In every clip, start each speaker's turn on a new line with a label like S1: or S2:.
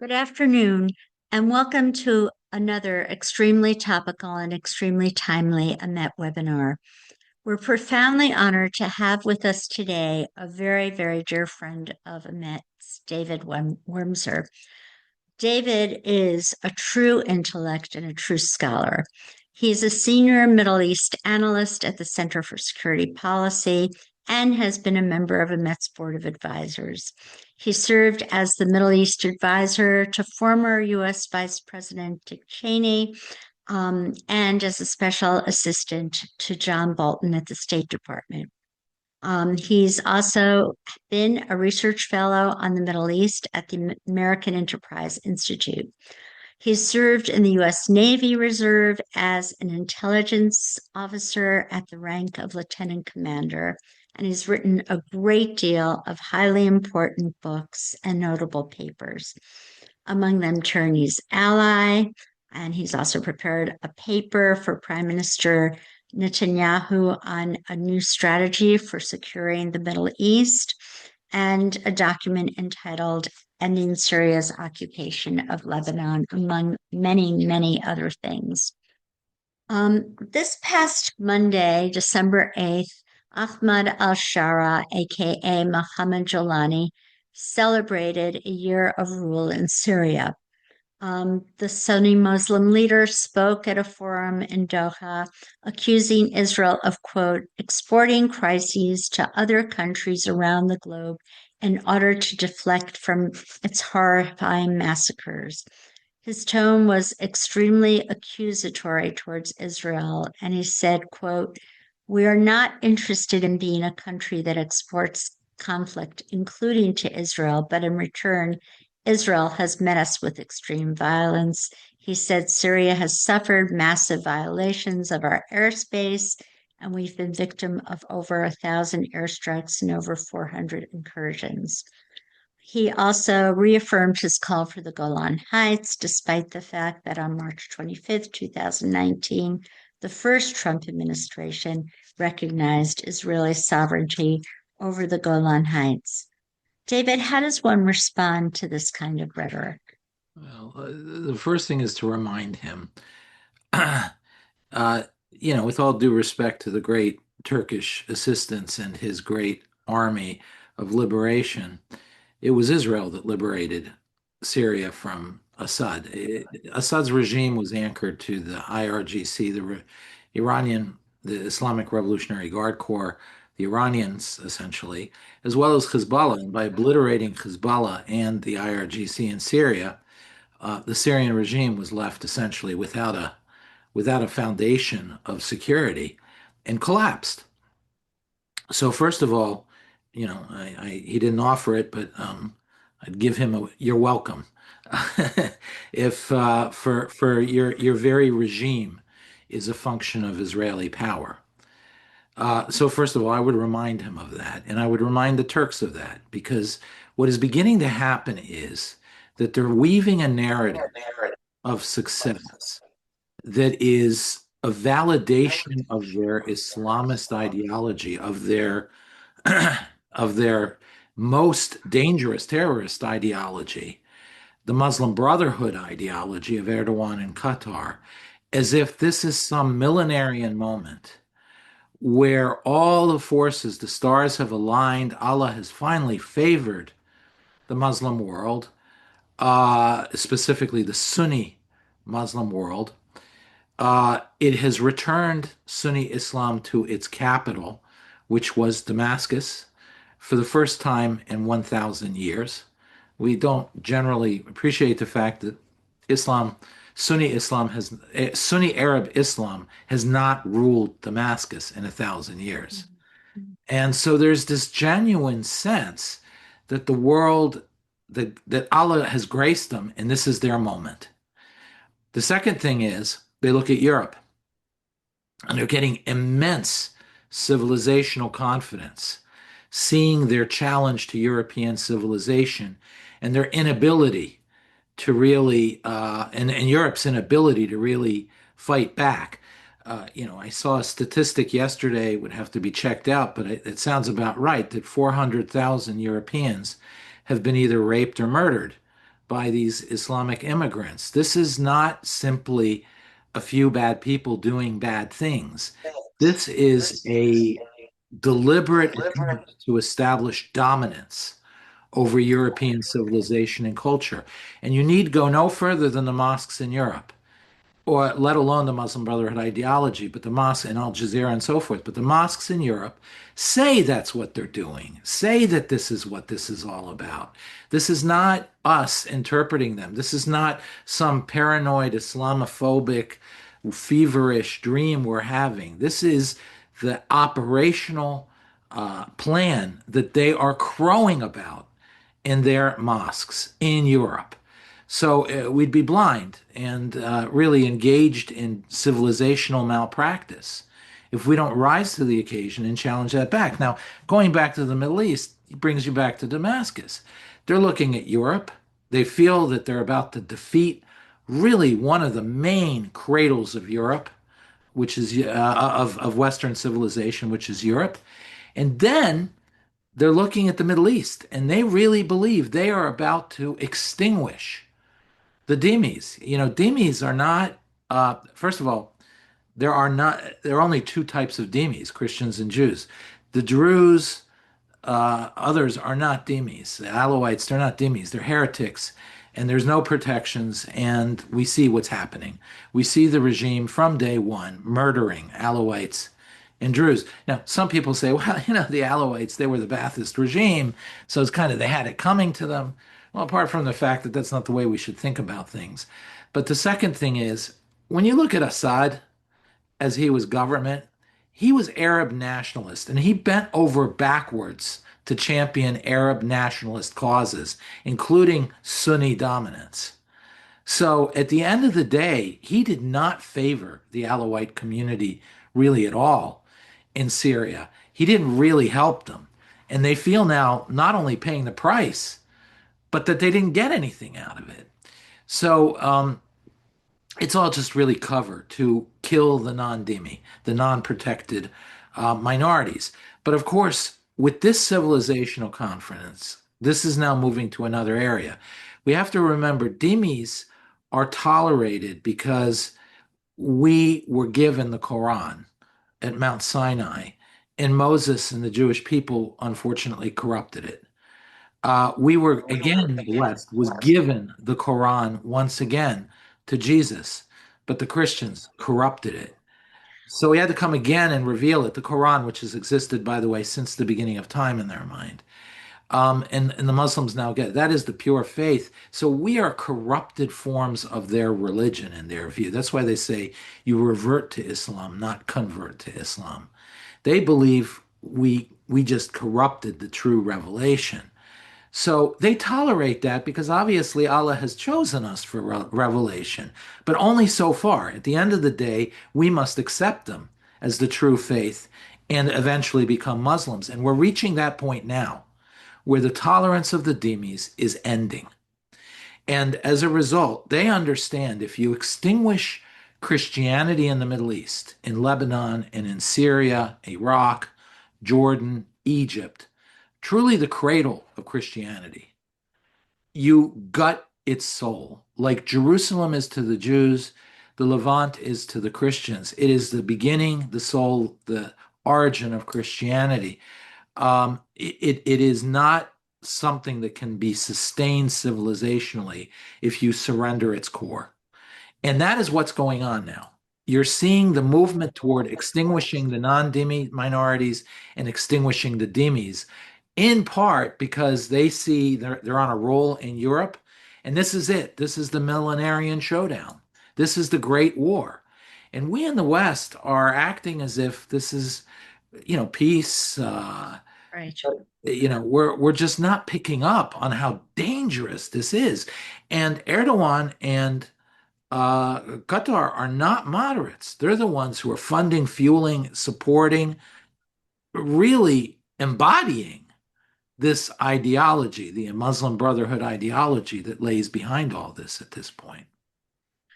S1: Good afternoon, and welcome to another extremely topical and extremely timely EMET webinar. We're profoundly honored to have with us today a very, very dear friend of EMET's, David Wurmser. David is a true intellect and a true scholar. He's a senior Middle East analyst at the Center for Security Policy and has been a member of EMET's Board of Advisors. He served as the Middle East advisor to former U.S. Vice President Dick Cheney and as a special assistant to John Bolton at the State Department. He's also been a research fellow on the Middle East at the American Enterprise Institute. He's served in the U.S. Navy Reserve as an intelligence officer at the rank of lieutenant commander, and he's written a great deal of highly important books and notable papers. Among them, Tyranny's Ally, and he's also prepared a paper for Prime Minister Netanyahu on a new strategy for securing the Middle East, and a document entitled Ending Syria's Occupation of Lebanon, among many, many other things. This past Monday, December 8th, Ahmed al Sharaa, aka Mohammed Jolani, celebrated a year of rule in Syria. The Sunni Muslim leader spoke at a forum in Doha, accusing Israel of, quote, exporting crises to other countries around the globe in order to deflect from its horrifying massacres. His tone was extremely accusatory towards Israel, and he said, quote, we are not interested in being a country that exports conflict, including to Israel, but in return, Israel has met us with extreme violence. He said Syria has suffered massive violations of our airspace, and we've been victim of over 1,000 airstrikes and over 400 incursions. He also reaffirmed his call for the Golan Heights, despite the fact that on March 25th, 2019, the first Trump administration recognized Israeli sovereignty over the Golan Heights. David, how does one respond to this kind of rhetoric?
S2: Well, the first thing is to remind him, with all due respect to the great Turkish assistance and his great army of liberation, it was Israel that liberated Syria from Assad. Assad's regime was anchored to the IRGC, the Islamic Revolutionary Guard Corps, the Iranians, essentially, as well as Hezbollah. And by obliterating Hezbollah and the IRGC in Syria, the Syrian regime was left essentially without a foundation of security and collapsed. So first of all, he didn't offer it, but I'd give him you're welcome. If for your very regime is a function of Israeli power. So first of all, I would remind him of that, and I would remind the Turks of that, because what is beginning to happen is that they're weaving a narrative of success that is a validation of their Islamist ideology, of their of their most dangerous terrorist ideology, the Muslim Brotherhood ideology of Erdogan and Qatar, as if this is some millenarian moment where all the forces, the stars have aligned, Allah has finally favored the Muslim world, specifically the Sunni Muslim world. It has returned Sunni Islam to its capital, which was Damascus, for the first time in 1,000 years. We don't generally appreciate the fact that Sunni Arab Islam has not ruled Damascus in 1,000 years. And so there's this genuine sense that the world, that Allah has graced them, and this is their moment. The second thing is they look at Europe, and they're getting immense civilizational confidence, seeing their challenge to European civilization and their inability to really, and Europe's inability to really fight back. I saw a statistic yesterday, would have to be checked out, but it sounds about right, that 400,000 Europeans have been either raped or murdered by these Islamic immigrants. This is not simply a few bad people doing bad things. This is a deliberate attempt to establish dominance over European civilization and culture. And you need go no further than the mosques in Europe, or let alone the Muslim Brotherhood ideology, but the mosques in Al Jazeera and so forth. But the mosques in Europe say that's what they're doing, say that this is what this is all about. This is not us interpreting them. This is not some paranoid, Islamophobic, feverish dream we're having. This is the operational plan that they are crowing about in their mosques in Europe. So we'd be blind and really engaged in civilizational malpractice if we don't rise to the occasion and challenge that back. Now, going back to the Middle East brings you back to Damascus. They're looking at Europe. They feel that they're about to defeat really one of the main cradles of Europe, which is of Western civilization, which is Europe. And then they're looking at the Middle East, and they really believe they are about to extinguish the dhimmis. You know, dhimmis are not, first of all, there are only two types of dhimmis, Christians and Jews. The Druze, others are not dhimmis. The Alawites, they're not dhimmis. They're heretics, and there's no protections, and we see what's happening. We see the regime from day one murdering Alawites and Druze. Now, some people say, well, you know, the Alawites, they were the Ba'athist regime, so it's kind of, they had it coming to them. Well, apart from the fact that that's not the way we should think about things. But the second thing is, when you look at Assad as he was government, he was Arab nationalist, and he bent over backwards to champion Arab nationalist causes, including Sunni dominance. So at the end of the day, he did not favor the Alawite community really at all in Syria. He didn't really help them. And they feel now not only paying the price, but that they didn't get anything out of it. So it's all just really cover to kill the non-dhimmi, the non-protected minorities. But of course, with this civilizational conference, this is now moving to another area. We have to remember dhimmis are tolerated because we were given the Quran at Mount Sinai, and Moses and the Jewish people unfortunately corrupted it. We were, again, the West was given the Quran once again to Jesus, but the Christians corrupted it. So he had to come again and reveal it, the Quran, which has existed, by the way, since the beginning of time in their mind. And the Muslims now get it. That is the pure faith. So we are corrupted forms of their religion and their view. That's why they say you revert to Islam, not convert to Islam. They believe we just corrupted the true revelation. So they tolerate that because obviously Allah has chosen us for revelation, but only so far. At the end of the day, we must accept them as the true faith and eventually become Muslims. And we're reaching that point now where the tolerance of the dhimmis is ending. And as a result, they understand if you extinguish Christianity in the Middle East, in Lebanon and in Syria, Iraq, Jordan, Egypt, truly the cradle of Christianity, you gut its soul. Like Jerusalem is to the Jews, the Levant is to the Christians. It is the beginning, the soul, the origin of Christianity. It is not something that can be sustained civilizationally if you surrender its core. And that is what's going on now. You're seeing the movement toward extinguishing the non-dhimmi minorities and extinguishing the dhimmis, in part because they see they're on a roll in Europe. And this is it. This is the millenarian showdown. This is the Great War. And we in the West are acting as if this is, peace.
S1: Right.
S2: We're just not picking up on how dangerous this is. And Erdogan and Qatar are not moderates. They're the ones who are funding, fueling, supporting, really embodying this ideology, the Muslim Brotherhood ideology that lays behind all this at this point.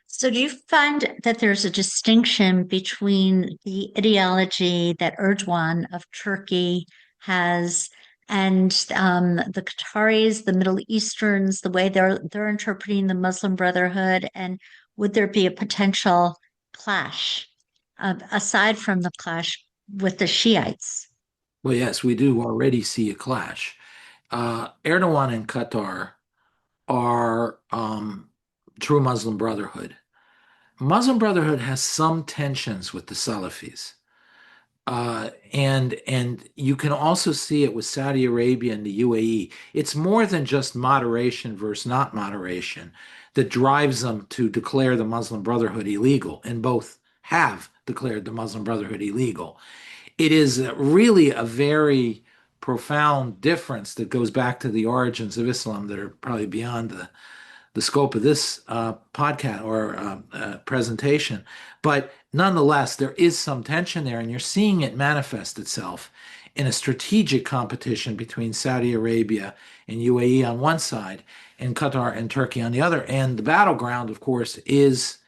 S1: So, do you find that there's a distinction between the ideology that Erdogan of Turkey has and the Qataris, the Middle Easterns, the way they're interpreting the Muslim Brotherhood, and would there be a potential clash aside from the clash with the Shiites?
S2: Well, yes, we do already see a clash. Erdogan and Qatar are true Muslim Brotherhood. Muslim Brotherhood has some tensions with the Salafis. And you can also see it with Saudi Arabia and the UAE. It's more than just moderation versus not moderation that drives them to declare the Muslim Brotherhood illegal, and both have declared the Muslim Brotherhood illegal. It is really a very profound difference that goes back to the origins of Islam that are probably beyond the scope of this podcast or presentation. But nonetheless, there is some tension there, and you're seeing it manifest itself in a strategic competition between Saudi Arabia and UAE on one side, and Qatar and Turkey on the other. And the battleground, of course, is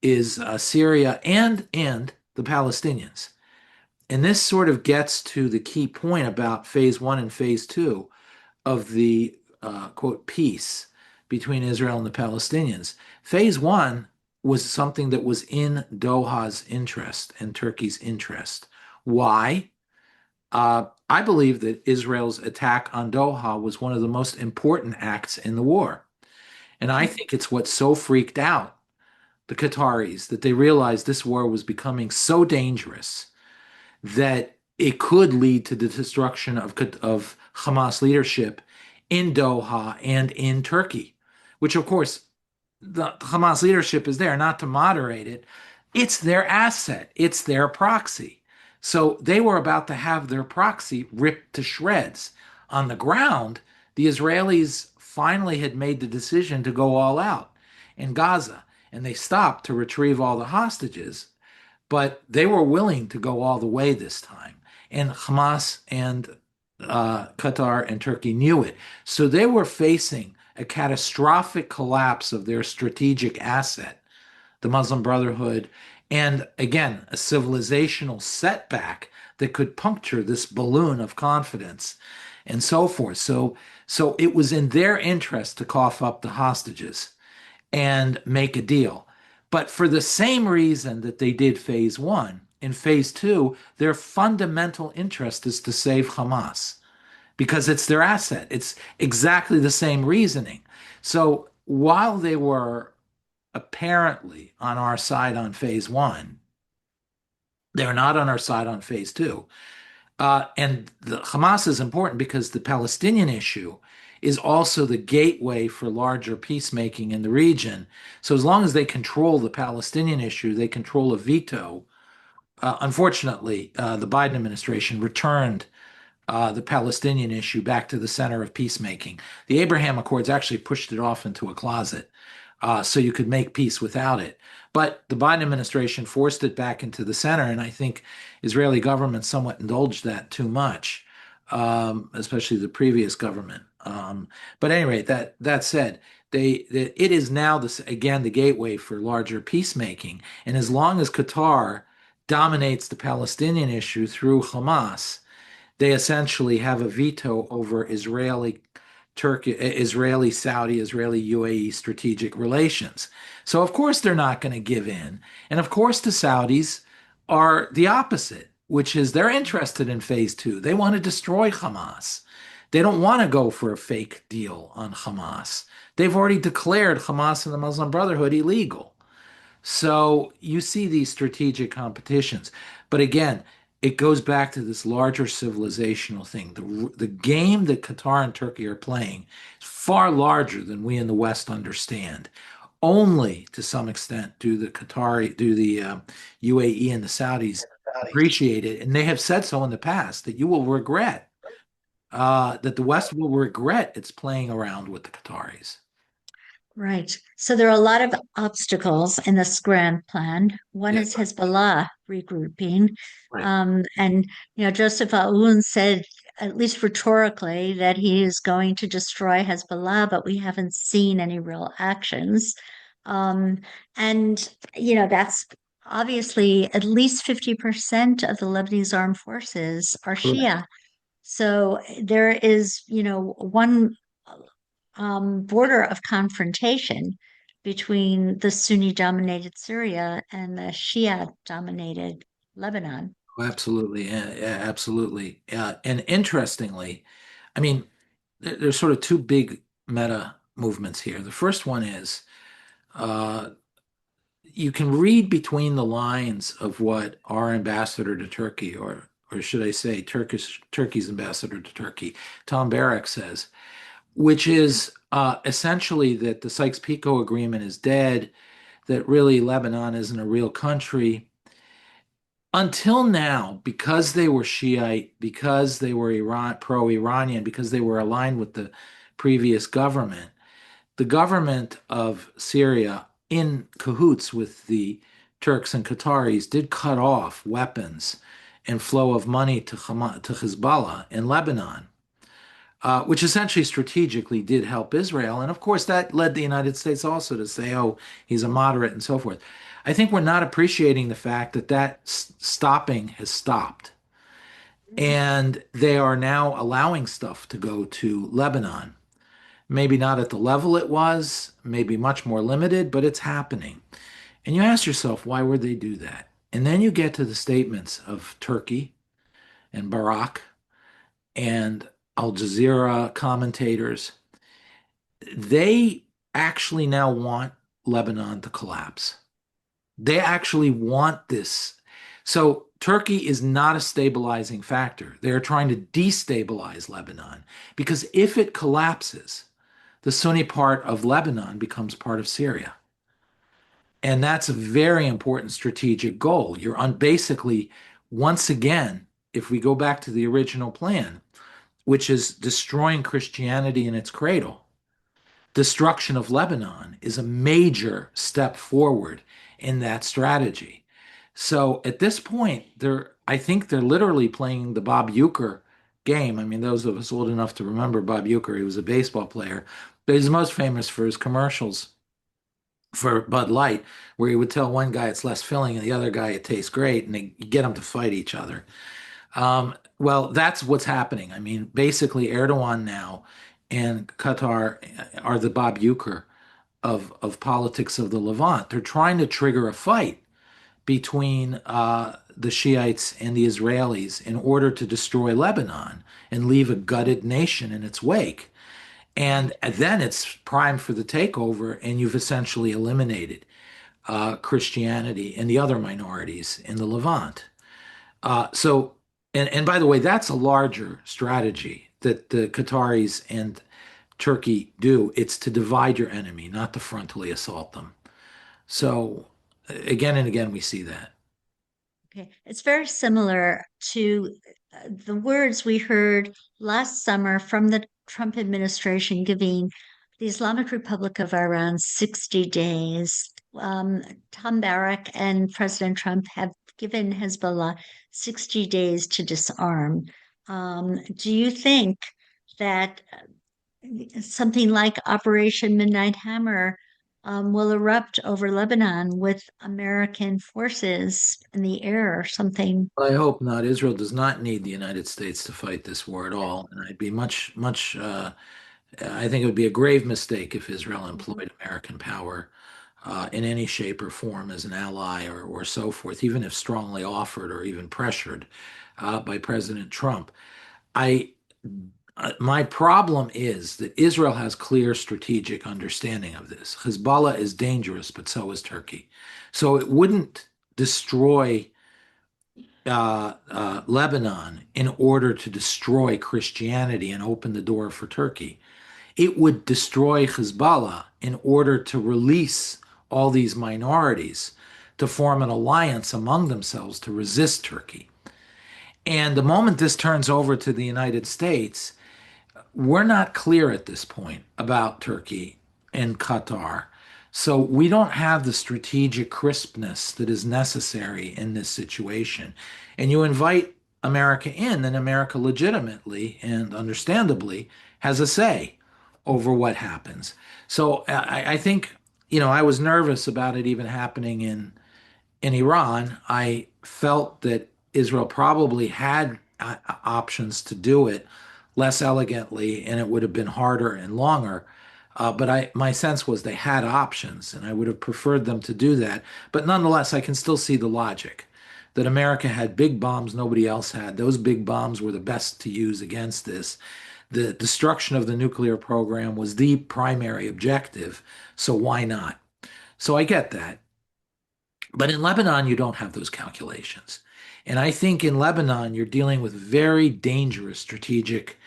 S2: Syria and the Palestinians. And this sort of gets to the key point about phase one and phase two of the quote peace between Israel and the Palestinians. Phase one was something that was in Doha's interest and Turkey's interest. Why? I believe that Israel's attack on Doha was one of the most important acts in the war. And I think it's what so freaked out the Qataris that they realized this war was becoming so dangerous that it could lead to the destruction of Hamas leadership in Doha and in Turkey, which, of course, the Hamas leadership is there not to moderate it. It's their asset, it's their proxy. So they were about to have their proxy ripped to shreds. On the ground, the Israelis finally had made the decision to go all out in Gaza, and they stopped to retrieve all the hostages, but they were willing to go all the way this time. And Hamas and Qatar and Turkey knew it. So they were facing a catastrophic collapse of their strategic asset, the Muslim Brotherhood, and again, a civilizational setback that could puncture this balloon of confidence and so forth. So it was in their interest to cough up the hostages and make a deal. But for the same reason that they did phase one, in phase two, their fundamental interest is to save Hamas because it's their asset. It's exactly the same reasoning. So while they were apparently on our side on phase one, they're not on our side on phase two. And the Hamas is important because the Palestinian issue is also the gateway for larger peacemaking in the region. So as long as they control the Palestinian issue, they control a veto. Unfortunately, the Biden administration returned the Palestinian issue back to the center of peacemaking. The Abraham Accords actually pushed it off into a closet so you could make peace without it. But the Biden administration forced it back into the center, and I think Israeli government somewhat indulged that too much, especially the previous government. But anyway, that said, it is now again the gateway for larger peacemaking, and as long as Qatar dominates the Palestinian issue through Hamas, they essentially have a veto over Israeli, Saudi, Israeli, UAE strategic relations. So of course they're not going to give in. And of course the Saudis are the opposite, which is they're interested in phase two. They want to destroy Hamas. They don't want to go for a fake deal on Hamas. They've already declared Hamas and the Muslim Brotherhood illegal. So you see these strategic competitions. But again, it goes back to this larger civilizational thing. The game that Qatar and Turkey are playing is far larger than we in the West understand. Only to some extent do the UAE and the Saudis appreciate it, and they have said so in the past that you will regret that the West will regret its playing around with the Qataris.
S1: Right. So there are a lot of obstacles in this grand plan. One
S2: Yeah,
S1: is Hezbollah regrouping.
S2: right.
S1: And, Joseph Aoun said, at least rhetorically, that he is going to destroy Hezbollah, but we haven't seen any real actions. Um, and, that's obviously at least 50% of the Lebanese armed forces are
S2: Correct.
S1: Shia. So there is, one border of confrontation between the Sunni dominated Syria and the Shia dominated Lebanon.
S2: Absolutely, yeah, absolutely. And interestingly, I mean, there's sort of two big meta movements here. The first one is uh, you can read between the lines of what our ambassador to Turkey, or should I say, Turkey's ambassador to Turkey, Tom Barrack says, which is essentially that the Sykes-Picot Agreement is dead, that really Lebanon isn't a real country. Until now, because they were Shiite, because they were pro-Iranian, because they were aligned with the previous government, the government of Syria, in cahoots with the Turks and Qataris, did cut off weapons and flow of money to Hezbollah in Lebanon, which essentially strategically did help Israel. And of course, that led the United States also to say, oh, he's a moderate and so forth. I think we're not appreciating the fact that stopping has stopped. And they are now allowing stuff to go to Lebanon. Maybe not at the level it was, maybe much more limited, but it's happening. And you ask yourself, why would they do that? And then you get to the statements of Turkey and Barak and Al Jazeera commentators. They actually now want Lebanon to collapse. They actually want this. So Turkey is not a stabilizing factor. They're trying to destabilize Lebanon because if it collapses, the Sunni part of Lebanon becomes part of Syria. And that's a very important strategic goal. You're on basically, once again, if we go back to the original plan, which is destroying Christianity in its cradle, destruction of Lebanon is a major step forward in that strategy. So at this point, I think they're literally playing the Bob Uecker game. I mean, those of us old enough to remember Bob Uecker, he was a baseball player, but he's most famous for his commercials for Bud Light, where he would tell one guy it's less filling and the other guy it tastes great, and they get them to fight each other. Well, that's what's happening. I mean, basically, Erdogan now and Qatar are the Bob Uecker of politics of the Levant. They're trying to trigger a fight between the Shiites and the Israelis in order to destroy Lebanon and leave a gutted nation in its wake. And then it's primed for the takeover, and you've essentially eliminated Christianity and the other minorities in the Levant. So, and by the way, that's a larger strategy that the Qataris and Turkey do. It's to divide your enemy, not to frontally assault them. So, again and again, we see that.
S1: Okay. It's very similar to the words we heard last summer from the Trump administration giving the Islamic Republic of Iran 60 days. Tom Barrack and President Trump have given Hezbollah 60 days to disarm. Do you think that something like Operation Midnight Hammer will erupt over Lebanon with American forces in the air or something?
S2: I hope not. Israel does not need the United States to fight this war at all. And I'd be I think it would be a grave mistake if Israel
S1: Mhm.
S2: employed American power in any shape or form as an ally or so forth, even if strongly offered or even pressured by President Trump. I My problem is that Israel has clear strategic understanding of this. Hezbollah is dangerous, but so is Turkey. So it wouldn't destroy Lebanon in order to destroy Christianity and open the door for Turkey. It would destroy Hezbollah in order to release all these minorities to form an alliance among themselves to resist Turkey. And the moment this turns over to the United States, we're not clear at this point about Turkey and Qatar. So we don't have the strategic crispness that is necessary in this situation. And you invite America in, and America legitimately and understandably has a say over what happens. So I think, I was nervous about it even happening in Iran. I felt that Israel probably had options to do it less elegantly, and it would have been harder and longer. But my sense was they had options, and I would have preferred them to do that. But nonetheless, I can still see the logic that America had big bombs nobody else had. Those big bombs were the best to use against this. The destruction of the nuclear program was the primary objective, so why not? So I get that. But in Lebanon, you don't have those calculations. And I think in Lebanon, you're dealing with very dangerous strategic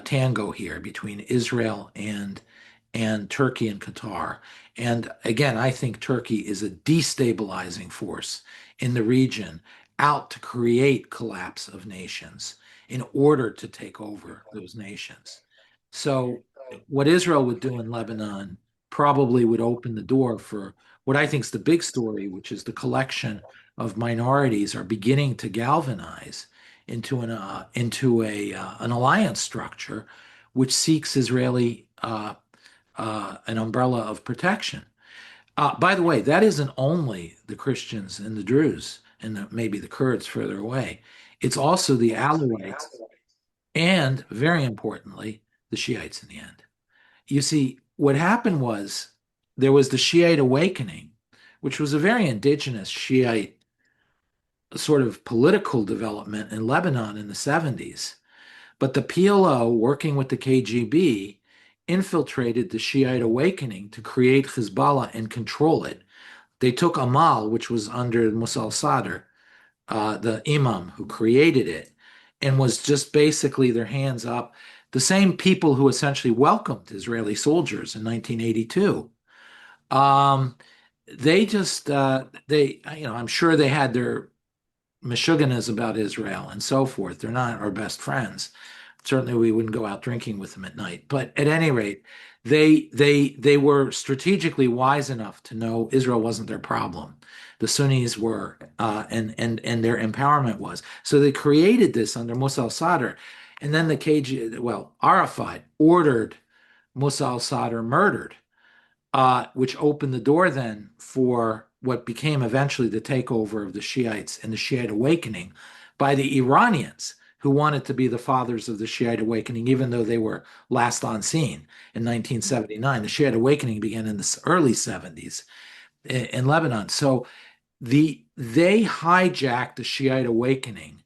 S2: tango here between Israel and Turkey and Qatar. And again, I think Turkey is a destabilizing force in the region out to create collapse of nations in order to take over those nations. So what Israel would do in Lebanon probably would open the door for what I think is the big story, which is the collection of minorities are beginning to galvanize into an alliance structure which seeks Israeli an umbrella of protection. By the way, that isn't only the Christians and the Druze and maybe the Kurds further away. It's also the Alawites and, very importantly, the Shiites in the end. You see, what happened was there was the Shiite awakening, which was a very indigenous Shiite sort of political development in Lebanon in the 70s. But the PLO, working with the KGB, infiltrated the Shiite awakening to create Hezbollah and control it. They took Amal, which was under Musa al-Sadr, the imam who created it, and was just basically their hands up. The same people who essentially welcomed Israeli soldiers in 1982. Um, they just, I'm sure they had their Meshuggahs about Israel and so forth. They're not our best friends. Certainly, we wouldn't go out drinking with them at night. But at any rate, they were strategically wise enough to know Israel wasn't their problem. The Sunnis were, and their empowerment was. So they created this under Musa al-Sadr, and then the KG, well, Arafat ordered Musa al-Sadr murdered, which opened the door then for what became eventually the takeover of the Shiites and the Shiite awakening by the Iranians, who wanted to be the fathers of the Shiite awakening, even though they were last on scene in 1979. The Shiite awakening began in the early 70s in Lebanon. So they hijacked the Shiite awakening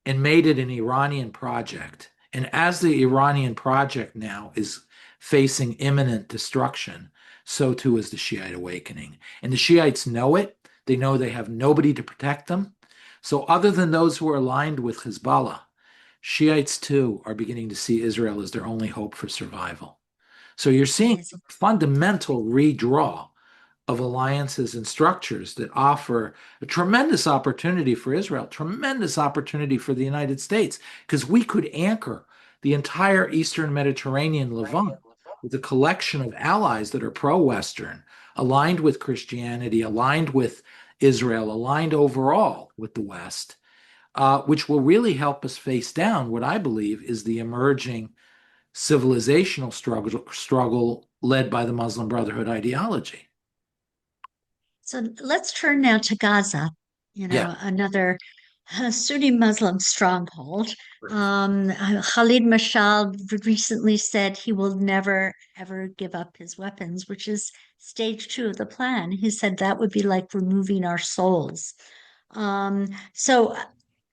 S2: and made it an Iranian project. And as the Iranian project now is facing imminent destruction, so too is the Shiite awakening. And the Shiites know it. They know they have nobody to protect them. So, other than those who are aligned with Hezbollah, Shiites too are beginning to see Israel as their only hope for survival. So, you're seeing
S1: Amazing.
S2: fundamental redraw of alliances and structures that offer a tremendous opportunity for Israel, tremendous opportunity for the United States, because we could anchor the entire Eastern Mediterranean Levant with a collection of allies that are pro-Western, aligned with Christianity, aligned with Israel, aligned overall with the West, which will really help us face down what I believe is the emerging civilizational struggle led by the Muslim Brotherhood ideology.
S1: So let's turn now to Gaza,
S2: Yeah.
S1: another Sunni Muslim stronghold.
S2: Right.
S1: Khalid Mashal recently said he will never, ever give up his weapons, which is stage two of the plan. He said that would be like removing our souls. So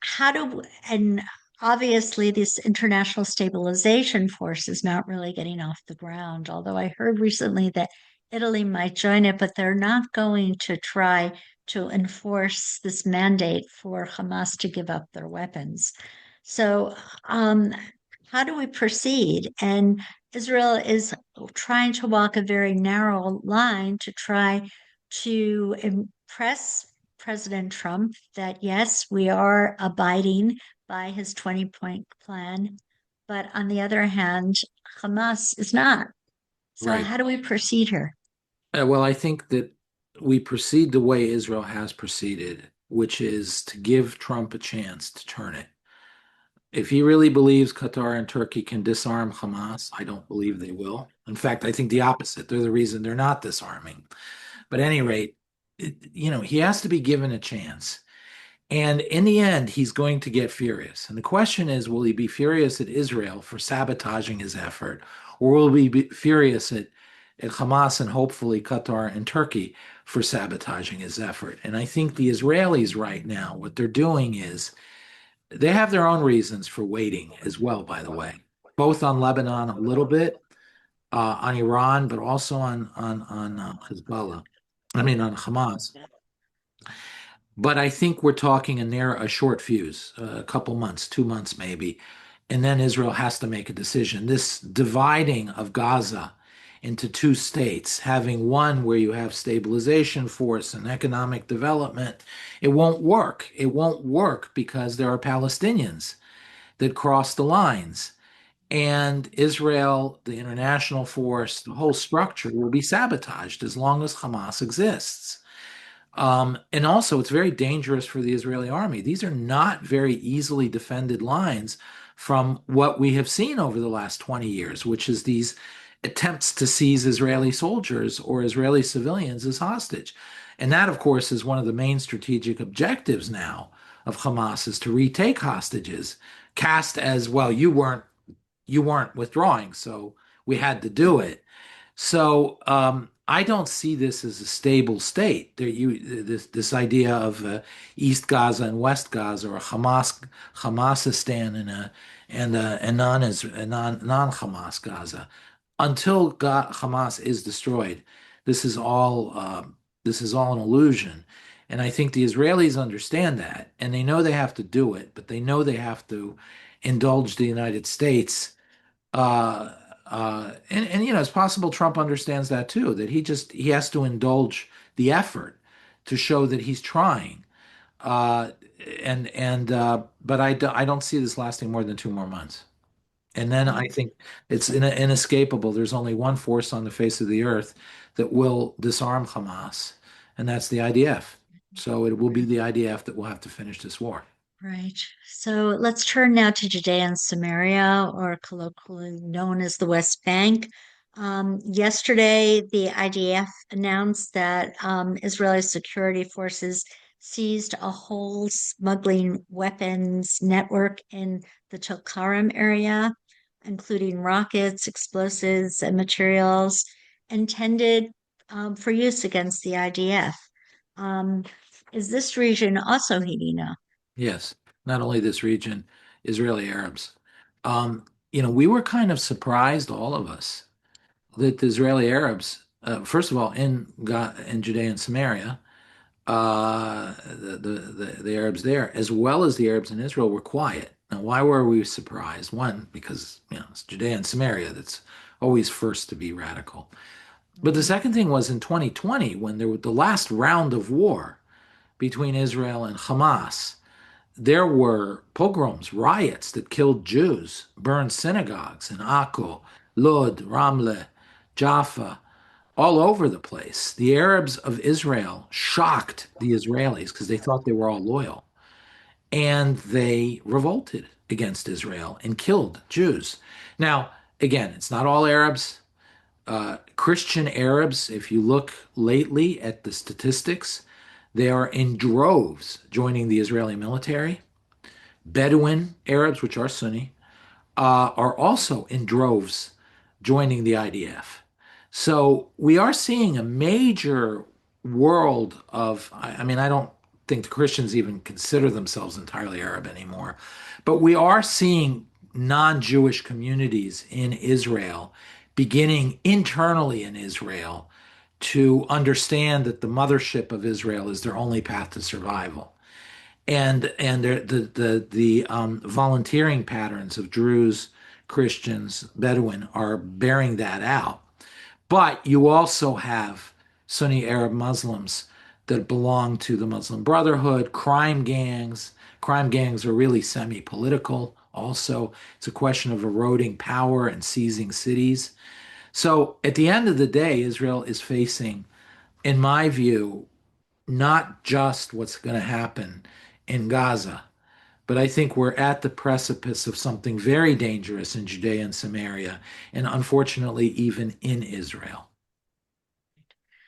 S1: how do, and obviously this international stabilization force is not really getting off the ground, although I heard recently that Italy might join it, but they're not going to try to enforce this mandate for Hamas to give up their weapons. So, um, how do we proceed? And Israel is trying to walk a very narrow line to try to impress President Trump that yes, we are abiding by his 20-point plan. But on the other hand, Hamas is not. So,
S2: Right.
S1: how do we proceed here?
S2: Well, I think that we proceed the way Israel has proceeded, which is to give Trump a chance to turn it. If he really believes Qatar and Turkey can disarm Hamas, I don't believe they will. In fact, I think the opposite. They're the reason they're not disarming. But at any rate, he has to be given a chance. And in the end, he's going to get furious. And the question is, will he be furious at Israel for sabotaging his effort, or will he be furious at Hamas and hopefully Qatar and Turkey for sabotaging his effort? And I think the Israelis right now, what they're doing is they have their own reasons for waiting as well, by the way, both on Lebanon a little bit, on Iran, but also on Hezbollah. I mean, on Hamas. But I think we're talking a short fuse, a couple months, 2 months maybe. And then Israel has to make a decision. This dividing of Gaza into two states, having one where you have stabilization force and economic development, it won't work. It won't work because there are Palestinians that cross the lines. And Israel, the international force, the whole structure will be sabotaged as long as Hamas exists. And also, it's very dangerous for the Israeli army. These are not very easily defended lines from what we have seen over the last 20 years, which is these attempts to seize Israeli soldiers or Israeli civilians as hostage. And that, of course, is one of the main strategic objectives now of Hamas is to retake hostages, cast as, well, you weren't withdrawing, so we had to do it. So I don't see this as a stable state. This idea of East Gaza and West Gaza, or a Hamasistan and non-Hamas Gaza, until Hamas is destroyed. This is all an illusion, and I think the Israelis understand that, and they know they have to do it, but they know they have to indulge the United States uh, and it's possible Trump understands that too, that he has to indulge the effort to show that he's trying. Uh, but I don't see this lasting more than 2 more months. And then I think it's inescapable. There's only one force on the face of the earth that will disarm Hamas, and that's the IDF. So it will be the IDF that will have to finish this war.
S1: Right. So let's turn now to Judea and Samaria, or colloquially known as the West Bank. Yesterday, the IDF announced that Israeli security forces seized a whole smuggling weapons network in the Tulkarem area, including rockets, explosives, and materials intended for use against the IDF. Um, is this region also heating up?
S2: Yes, not only this region, Israeli Arabs. Um, we were kind of surprised, all of us, that the Israeli Arabs, first of all, in Judea and Samaria, the Arabs there, as well as the Arabs in Israel, were quiet. Now, why were we surprised? One, because it's Judea and Samaria that's always first to be radical. But the second thing was in 2020, when there was the last round of war between Israel and Hamas. There were pogroms, riots that killed Jews, burned synagogues in Akko, Lod, Ramle, Jaffa, all over the place. The Arabs of Israel shocked the Israelis because they thought they were all loyal. And they revolted against Israel and killed Jews. Now, again, it's not all Arabs. Christian Arabs, if you look lately at the statistics, they are in droves joining the Israeli military. Bedouin Arabs, which are Sunni, are also in droves joining the IDF. So we are seeing a major world of, I mean, I don't think the Christians even consider themselves entirely Arab anymore, but we are seeing non-Jewish communities in Israel beginning internally in Israel to understand that the mothership of Israel is their only path to survival. And the volunteering patterns of Druze, Christians, Bedouin are bearing that out. But you also have Sunni Arab Muslims that belong to the Muslim Brotherhood, crime gangs. Crime gangs are really semi-political. Also, it's a question of eroding power and seizing cities. So at the end of the day, Israel is facing, in my view, not just what's going to happen in Gaza, but I think we're at the precipice of something very dangerous in Judea and Samaria, and unfortunately, even in Israel.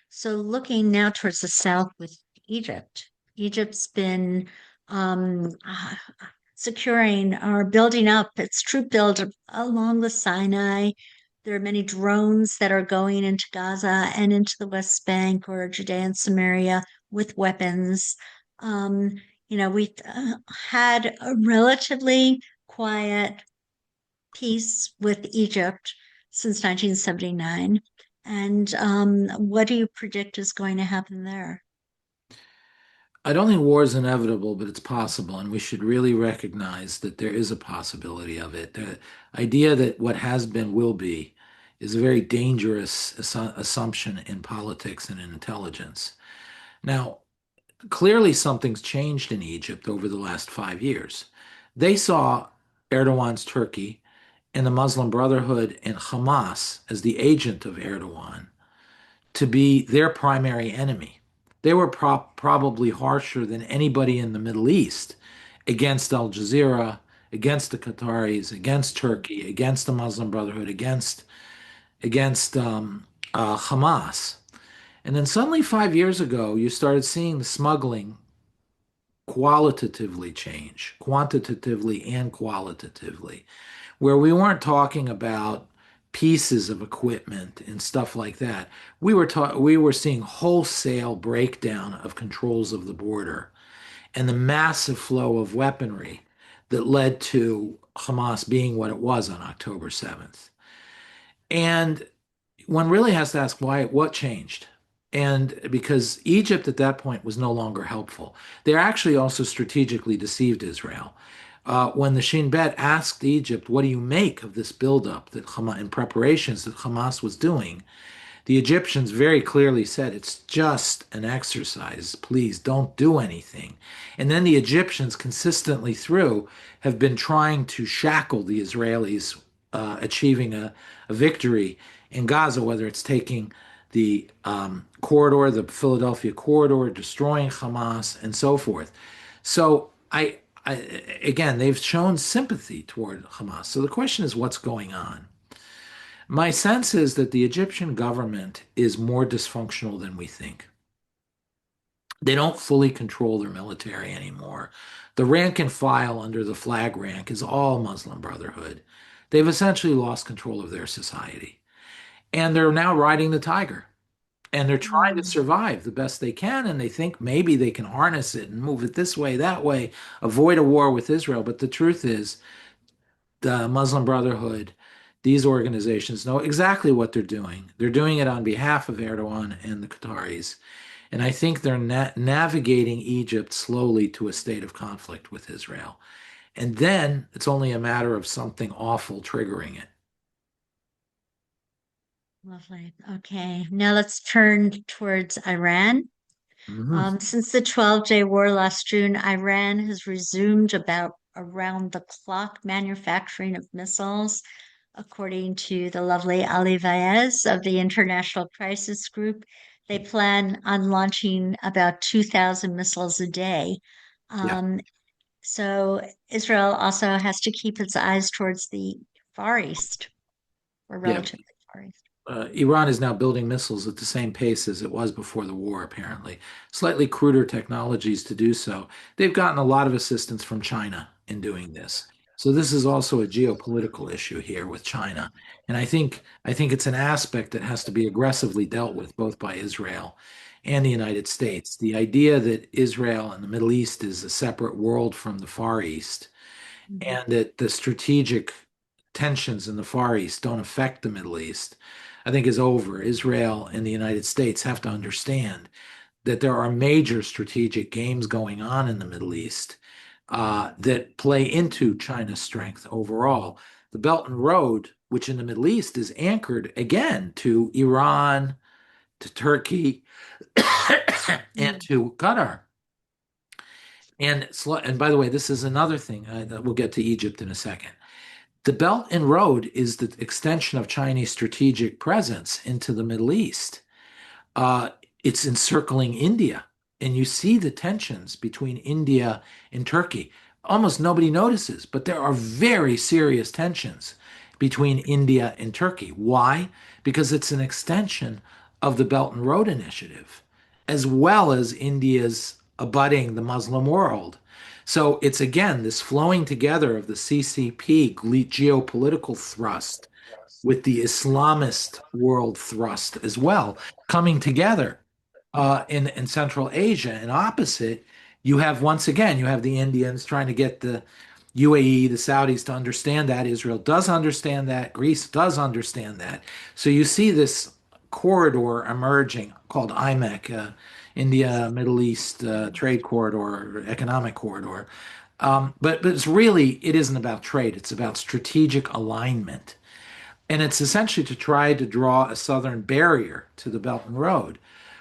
S1: So looking now towards the south with Egypt. Egypt's been um, securing or building up its troop build along the Sinai. There are many drones that are going into Gaza and into the West Bank or Judea and Samaria with weapons. Um, we had a relatively quiet peace with Egypt since 1979. And what do you predict is going to happen there?
S2: I don't think war is inevitable, but it's possible, and we should really recognize that there is a possibility of it. The idea that what has been will be is a very dangerous assumption in politics and in intelligence. Now, clearly something's changed in Egypt over the last 5 years. They saw Erdogan's Turkey and the Muslim Brotherhood and Hamas as the agent of Erdogan to be their primary enemy. They were probably harsher than anybody in the Middle East against Al Jazeera, against the Qataris, against Turkey, against the Muslim Brotherhood, against Hamas. And then suddenly 5 years ago, you started seeing the smuggling qualitatively change, quantitatively and qualitatively, where we weren't talking about pieces of equipment and stuff like that. We were seeing wholesale breakdown of controls of the border and the massive flow of weaponry that led to Hamas being what it was on October 7th. And one really has to ask why, what changed? And because Egypt at that point was no longer helpful. They actually also strategically deceived Israel. When the Shin Bet asked Egypt, what do you make of this buildup that Hamas, in preparations that Hamas was doing? The Egyptians very clearly said, it's just an exercise. Please don't do anything. And then the Egyptians consistently through have been trying to shackle the Israelis achieving a victory in Gaza, whether it's taking the corridor, the Philadelphia corridor, destroying Hamas, and so forth. So again, they've shown sympathy toward Hamas. So the question is, what's going on? My sense is that the Egyptian government is more dysfunctional than we think. They don't fully control their military anymore. The rank and file under the flag rank is all Muslim Brotherhood. They've essentially lost control of their society. And they're now riding the tiger. And they're trying to
S1: Mm,
S2: survive the best they can. And they think maybe they can harness it and move it this way, that way, avoid a war with Israel. But the truth is, the Muslim Brotherhood, these organizations know exactly what they're doing. They're doing it on behalf of Erdogan and the Qataris. And I think they're navigating Egypt slowly to a state of conflict with Israel. And then it's only a matter of something awful triggering it.
S1: lovely. Okay, now let's turn towards Iran.
S2: Mhm.
S1: Since the 12-day war last June, Iran has resumed about around the clock manufacturing of missiles, according to the lovely Ali Vaez of the International Crisis Group. They plan on launching about 2,000 missiles a day.
S2: Yeah,
S1: Um, so Israel also has to keep its eyes towards the Far East, or
S2: yeah.
S1: relatively Far East.
S2: Iran is now building missiles at the same pace as it was before the war, apparently. Slightly cruder technologies to do so. They've gotten a lot of assistance from China in doing this. So this is also a geopolitical issue here with China. And I think it's an aspect that has to be aggressively dealt with both by Israel and the United States. The idea that Israel and the Middle East is a separate world from the Far East
S1: Mhm.
S2: and that the strategic tensions in the Far East don't affect the Middle East, I think is over. Israel and the United States have to understand that there are major strategic games going on in the Middle East that play into China's strength overall. The Belt and Road, which in the Middle East is anchored again to Iran, to Turkey, and
S1: Mm.
S2: to Qatar. And by the way, this is another thing. We'll get to Egypt in a second. The Belt and Road is the extension of Chinese strategic presence into the Middle East. Uh, it's encircling India, and you see the tensions between India and Turkey. Almost nobody notices, but there are very serious tensions between India and Turkey. Why? Because it's an extension of the Belt and Road Initiative, as well as India's abutting the Muslim world. So it's again this flowing together of the CCP geopolitical thrust with the Islamist world thrust as well, coming together in Central Asia. And opposite, you have once again, you have the Indians trying to get the UAE, the Saudis to understand that. Israel does understand that. Greece does understand that. So you see this corridor emerging called IMEC, India Middle East Trade Corridor, Economic Corridor. But it's really, it isn't about trade. It's about strategic alignment. And it's essentially to try to draw a southern barrier to the Belt and Road.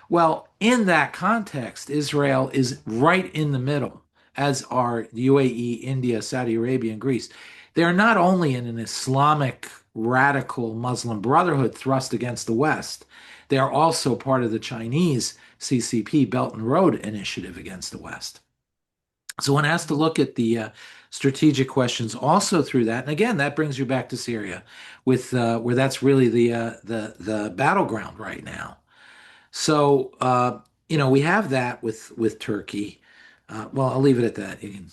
S2: Well, in that context, Israel is right in the middle, as are the UAE, India, Saudi Arabia, and Greece. They're not only in an Islamic radical Muslim brotherhood thrust against the West, they are also part of the Chinese CCP Belt and Road initiative against the West. So one has to look at the strategic questions also through that. And again, that brings you back to Syria, with where that's really the battleground right now. So we have that with Turkey. Well, I'll leave it at that. You can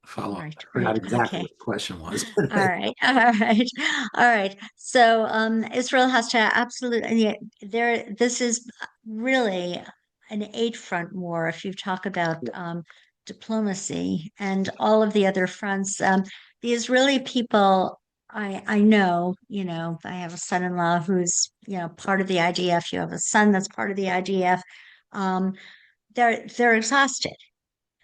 S2: follow up.
S1: Right,
S2: I forgot
S1: right.
S2: exactly
S1: Okay.
S2: what the question was.
S1: All right. All right. All right. So Israel has to absolutely, yeah, this is really an eight front war if you talk about diplomacy and all of the other fronts. The Israeli people, I know, I have a son-in-law who's, part of the IDF. You have a son that's part of the IDF. Um, they're exhausted.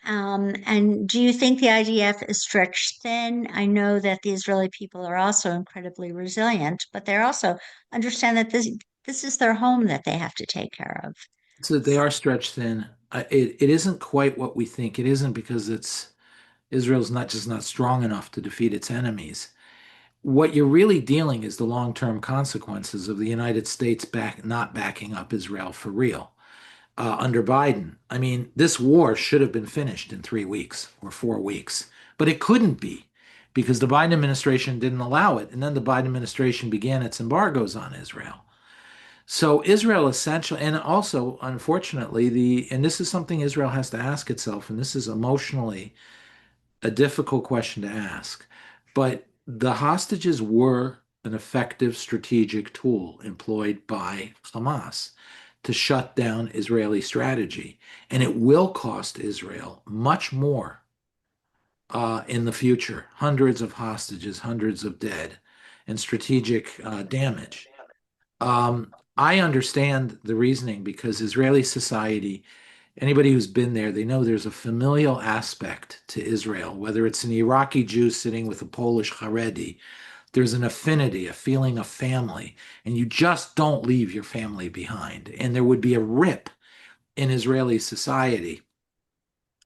S1: And do you think the IDF is stretched thin? I know that the Israeli people are also incredibly resilient, but they also understand that this is their home that they have to take care of.
S2: So they are stretched thin. It isn't quite what we think. It isn't because it's Israel's not just not strong enough to defeat its enemies. What you're really dealing is the long-term consequences of the United States not backing up Israel for real under Biden. I mean, this war should have been finished in 3 weeks or 4 weeks, but it couldn't be because the Biden administration didn't allow it, and then the Biden administration began its embargoes on Israel. So Israel essentially, and also unfortunately, and this is something Israel has to ask itself, and this is emotionally a difficult question to ask, but the hostages were an effective strategic tool employed by Hamas to shut down Israeli strategy. And it will cost Israel much more in the future, hundreds of hostages, hundreds of dead, and strategic damage. I understand the reasoning because Israeli society, anybody who's been there, they know there's a familial aspect to Israel, whether it's an Iraqi Jew sitting with a Polish Haredi, there's an affinity, a feeling of family, and you just don't leave your family behind. And there would be a rip in Israeli society,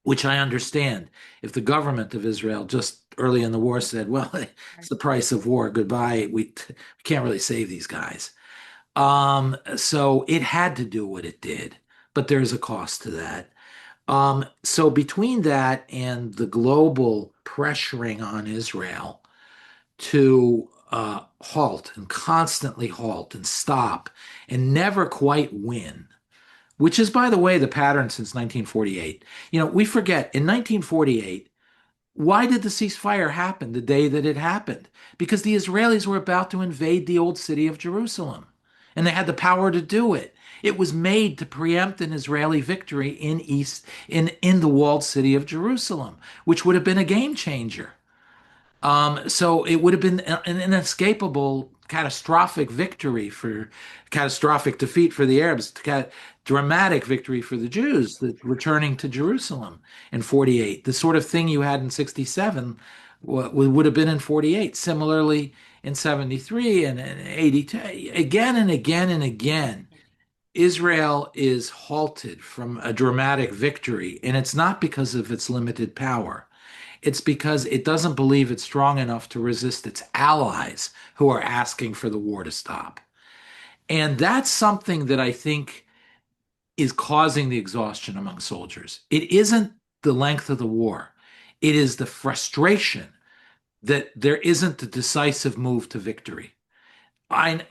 S2: which I understand if the government of Israel just early in the war said, well, it's the price of war, goodbye, we can't really save these guys. So it had to do what it did, but there's a cost to that. So between that and the global pressuring on Israel to halt and constantly halt and stop and never quite win, which is, by the way, the pattern since 1948. We forget in 1948, why did the ceasefire happen the day that it happened? Because the Israelis were about to invade the old city of Jerusalem, and they had the power to do it. It was made to preempt an Israeli victory in the walled city of Jerusalem, which would have been a game changer. So it would have been an inescapable catastrophic defeat for the Arabs, dramatic victory for the Jews, returning to Jerusalem in 48. The sort of thing you had in 67 would have been in 48. Similarly, in 73 and 82, again and again and again, Israel is halted from a dramatic victory, and it's not because of its limited power. It's because it doesn't believe it's strong enough to resist its allies who are asking for the war to stop. And that's something that I think is causing the exhaustion among soldiers. It isn't the length of the war, it is the frustration that there isn't a decisive move to victory.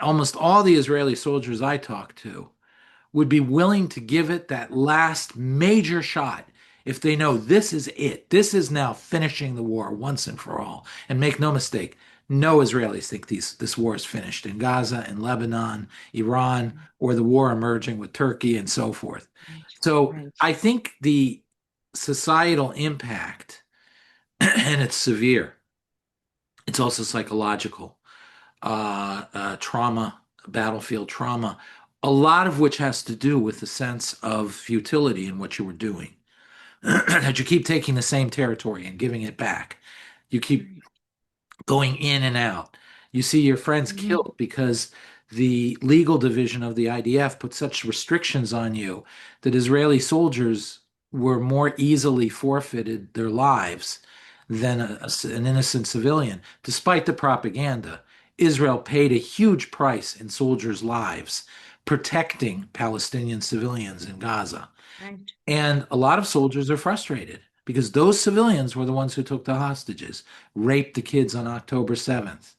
S2: Almost all the Israeli soldiers I talk to would be willing to give it that last major shot if they know this is it, this is now finishing the war once and for all. And make no mistake, no Israelis think this war is finished in Gaza, in Lebanon, Iran, or the war emerging with Turkey and so forth.
S1: Right,
S2: So
S1: right,
S2: I think the societal impact, and it's severe, it's also psychological, trauma, battlefield trauma, a lot of which has to do with the sense of futility in what you were doing. That you keep taking the same territory and giving it back. You keep
S1: right.
S2: going in and out. You see your friends
S1: Mhm.
S2: killed because the legal division of the IDF put such restrictions on you that Israeli soldiers were more easily forfeited their lives than an innocent civilian. Despite the propaganda, Israel paid a huge price in soldiers' lives protecting Palestinian civilians in Gaza.
S1: Right.
S2: And a lot of soldiers are frustrated because those civilians were the ones who took the hostages, raped the kids on October 7th.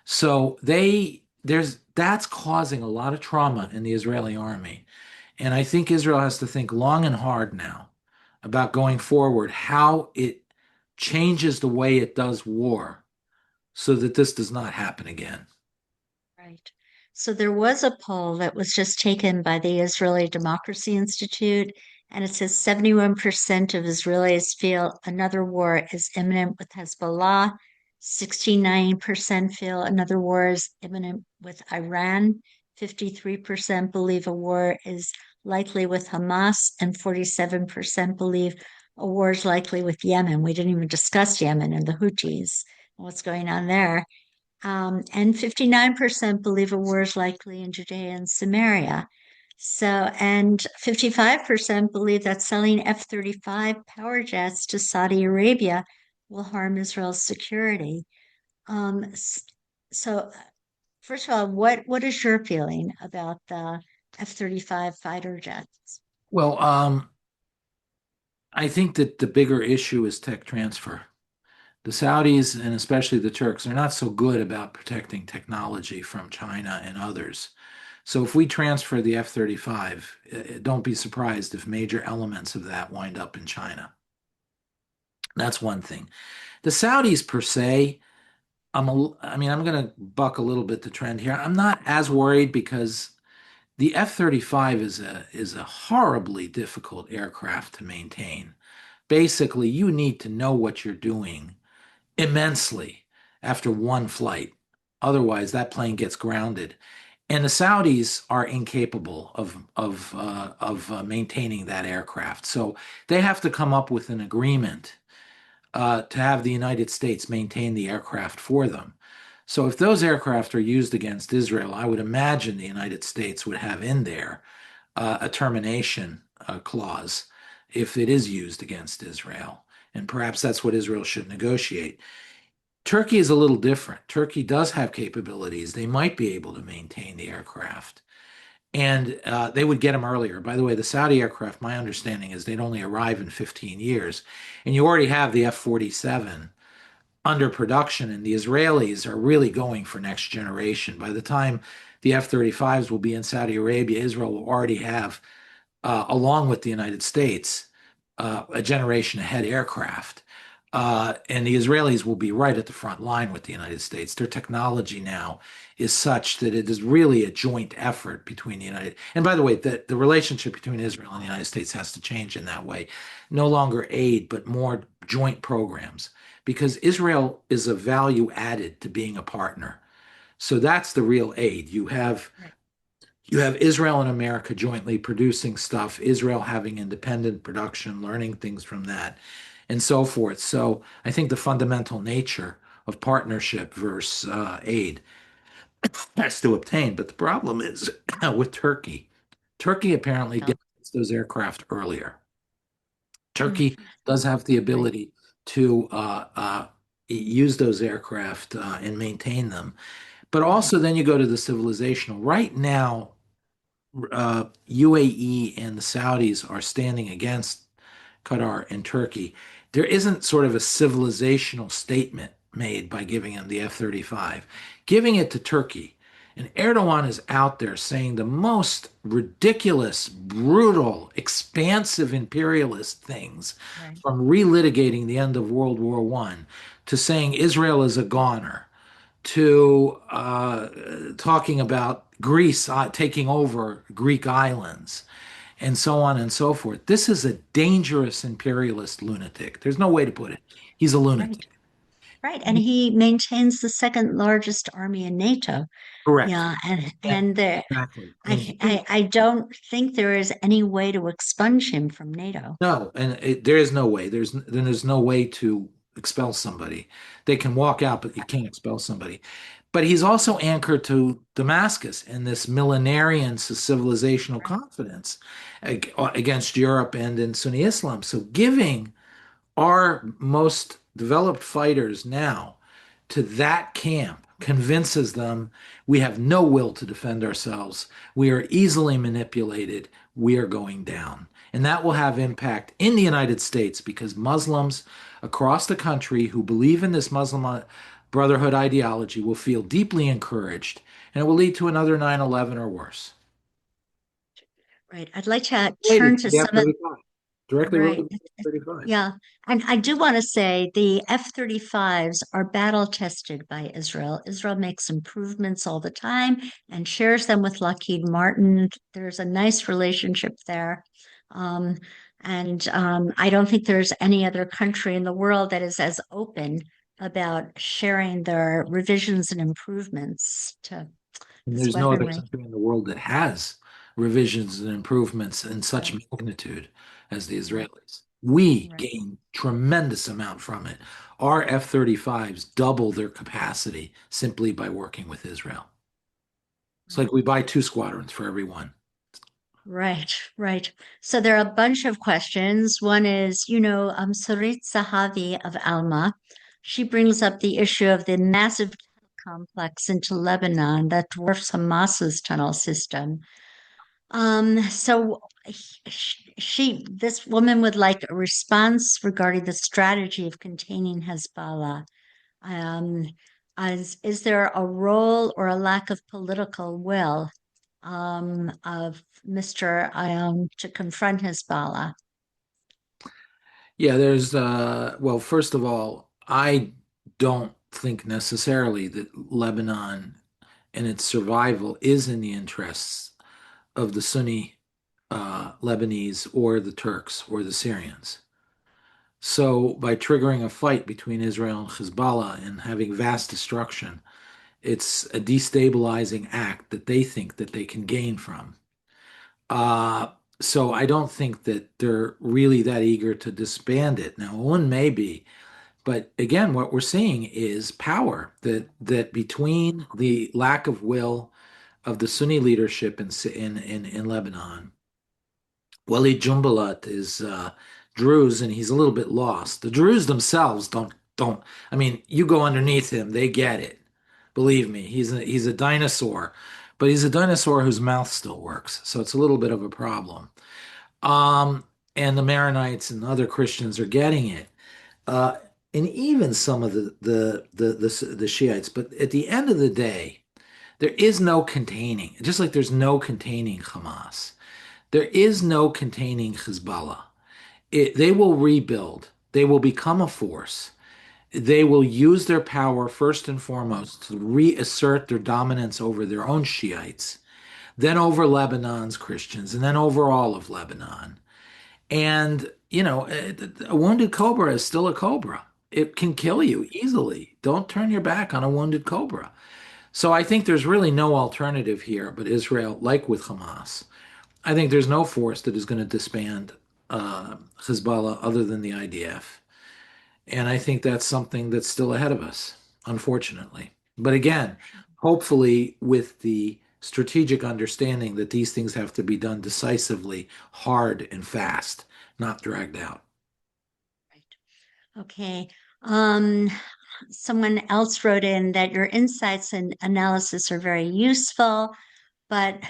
S2: So that's causing a lot of trauma in the Israeli army. And I think Israel has to think long and hard now about going forward how it changes the way it does war so that this does not happen again.
S1: Right. So there was a poll that was just taken by the Israeli Democracy Institute, and it says 71% of Israelis feel another war is imminent with Hezbollah. 69% feel another war is imminent with Iran. 53% believe a war is likely with Hamas, and 47% believe a war is likely with Yemen. We didn't even discuss Yemen and the Houthis and what's going on there. And 59% believe a war is likely in Judea and Samaria. So, and 55% believe that selling F-35 power jets to Saudi Arabia will harm Israel's security. Um, so, first of all, what is your feeling about the F-35 fighter jets?
S2: Well, I think that the bigger issue is tech transfer. The Saudis and especially the Turks are not so good about protecting technology from China and others. So if we transfer the F-35, don't be surprised if major elements of that wind up in China. That's one thing. The Saudis per se, I mean, I'm going to buck a little bit the trend here. I'm not as worried because the F-35 is a horribly difficult aircraft to maintain. Basically, you need to know what you're doing immensely after one flight. Otherwise, that plane gets grounded. And the Saudis are incapable of maintaining that aircraft. So they have to come up with an agreement to have the United States maintain the aircraft for them. So if those aircraft are used against Israel, I would imagine the United States would have in there a termination clause if it is used against Israel. And perhaps that's what Israel should negotiate. Turkey is a little different. Turkey does have capabilities. They might be able to maintain the aircraft. And they would get them earlier. By the way, the Saudi aircraft, my understanding is they'd only arrive in 15 years. And you already have the F-47 under production, and the Israelis are really going for next generation. By the time the F-35s will be in Saudi Arabia, Israel will already have, along with the United States, a generation ahead aircraft. And the Israelis will be right at the front line with the United States. Their technology now is such that it is really a joint effort between the United. And by the way, the relationship between Israel and the United States has to change in that way. No longer aid, but more joint programs, because Israel is a value added to being a partner. So that's the real aid.
S1: Right.
S2: You have Israel and America jointly producing stuff, Israel having independent production, learning things from that, and so forth. So I think the fundamental nature of partnership versus aid has to obtain. But the problem is with Turkey. Turkey apparently
S1: So,
S2: gets those aircraft earlier.
S1: mm,
S2: Turkey does have the
S1: right.
S2: ability to use those aircraft and maintain them. But
S1: Mhm.
S2: also, then you go to the civilizational. Right now, UAE and the Saudis are standing against Qatar and Turkey. There isn't sort of a civilizational statement made by giving them the F-35. Giving it to Turkey And Erdogan is out there saying the most ridiculous, brutal, expansive imperialist things,
S1: Right.
S2: from relitigating the end of World War One to saying Israel is a goner, to talking about Greece taking over Greek islands, and so on and so forth. This is a dangerous imperialist lunatic. There's no way to put it. He's a
S1: Right.
S2: lunatic.
S1: Right. And he maintains the second largest army in NATO.
S2: Correct.
S1: Yeah. And
S2: And
S1: and there
S2: exactly. And
S1: I don't think there is any way to expunge him from NATO.
S2: no, and there is no way. There's no way to expel somebody. They can walk out, but you can't expel somebody. But he's also anchored to Damascus and this millenarian civilizational
S1: Right.
S2: confidence against Europe and in Sunni Islam. So giving our most developed fighters now to that camp convinces them we have no will to defend ourselves. We are easily manipulated. We are going down. And that will have impact in the United States because Muslims across the country who believe in this Muslim Brotherhood ideology will feel deeply encouraged, and it will lead to another 9/11 or worse.
S1: Right. I'd like to
S2: Related
S1: turn
S2: to
S1: to
S2: the
S1: some of
S2: F-35. Directly
S1: right.
S2: related to the F-35.
S1: Yeah. And I do want to say the F-35s are battle tested by Israel. Israel makes improvements all the time and shares them with Lockheed Martin. There's a nice relationship there. Um, and I don't think there's any other country in the world that is as open about sharing their revisions and improvements to
S2: And
S1: this
S2: there's no other
S1: weaponry.
S2: country in the world that has revisions and improvements in such
S1: Right,
S2: magnitude as the
S1: right,
S2: Israelis. We
S1: right,
S2: gain tremendous amount from it. Our F-35s double their capacity simply by working with Israel. It's
S1: right.
S2: like we buy two squadrons for every one.
S1: Right, right. So there are a bunch of questions. One is, Sarit Sahavi of Alma. She brings up the issue of the massive tunnel complex into Lebanon that dwarfs Hamas's tunnel system. So this woman would like a response regarding the strategy of containing Hezbollah. Um, is there a role or a lack of political will of Mr. Aoun to confront Hezbollah?
S2: Yeah, well, first of all, I don't think necessarily that Lebanon and its survival is in the interests of the Sunni Lebanese or the Turks or the Syrians. So, by triggering a fight between Israel and Hezbollah and having vast destruction, it's a destabilizing act that they think that they can gain from. Uh, so, I don't think that they're really that eager to disband it. Now, one may be, but again, what we're seeing is power that between the lack of will of the Sunni leadership in Lebanon. Walid Jumblat is Druze, and he's a little bit lost. The Druze themselves don't. I mean, you go underneath him, they get it. Believe me, he's a dinosaur, but he's a dinosaur whose mouth still works, so it's a little bit of a problem. Um, and the Maronites and other Christians are getting it, uh, and even some of the Shiites. But at the end of the day, there is no containing. Just like there's no containing Hamas. There is no containing Hezbollah. They will rebuild. They will become a force. They will use their power first and foremost to reassert their dominance over their own Shiites, then over Lebanon's Christians, and then over all of Lebanon. And, a wounded cobra is still a cobra. It can kill you easily. Don't turn your back on a wounded cobra. So I think there's really no alternative here but Israel, like with Hamas. I think there's no force that is going to disband Hezbollah other than the IDF. And I think that's something that's still ahead of us, unfortunately. But again, hopefully with the strategic understanding that these things have to be done decisively, hard, and fast, not dragged out.
S1: Right. Okay. Um, Someone else wrote in that your insights and analysis are very useful, but